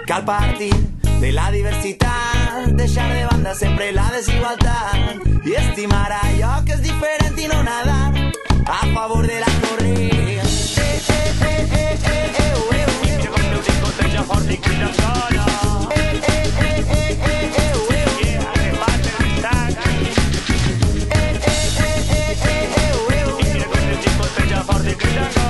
Cal partir de la diversitat, deixar de banda sempre la desigualtat i estimar allò que és diferent i no nadar a favor de la corrent. Mira com teu disco teja fort i crida sola. Arrebata el sac. Mira com teu disco teja fort i crida sola.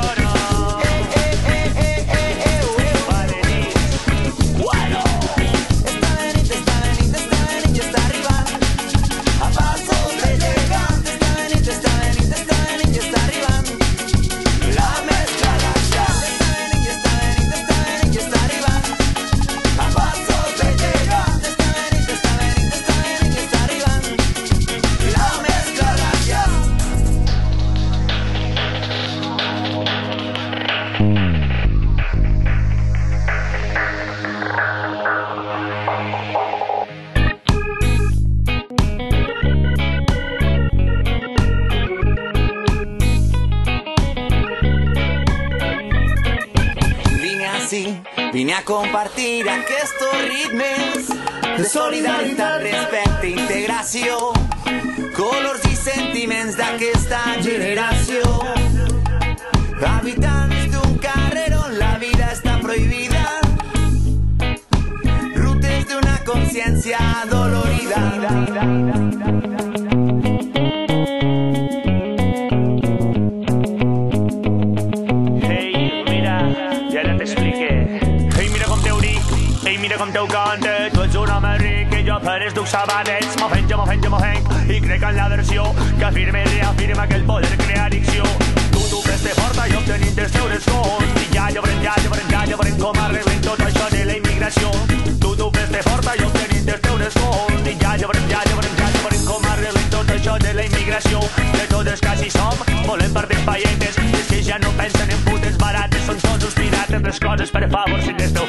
Vine a compartir aquests ritmes de solidaritat, respecte i integració, colors i sentiments d'aquesta generació. Habitants d'un carrer on la vida està prohibida, rutes d'una consciència dolorida. Mira com teu cante, tu ets un home ric i jo farés duc sabanets. M'ofenc i crec en la versió que afirma i reafirma que el poder crea addicció. Tu fes-te forta i obtenint els teus cons i ja llobrem com arreglem tot això de la immigració. Tu fes-te forta i obtenint els teus cons i ja llobrem com arreglem tot això de la immigració. De totes quasi som, volem partir paietes, és que ja no pensen en putes barates, són tots uns pirates, les coses per favor si les teus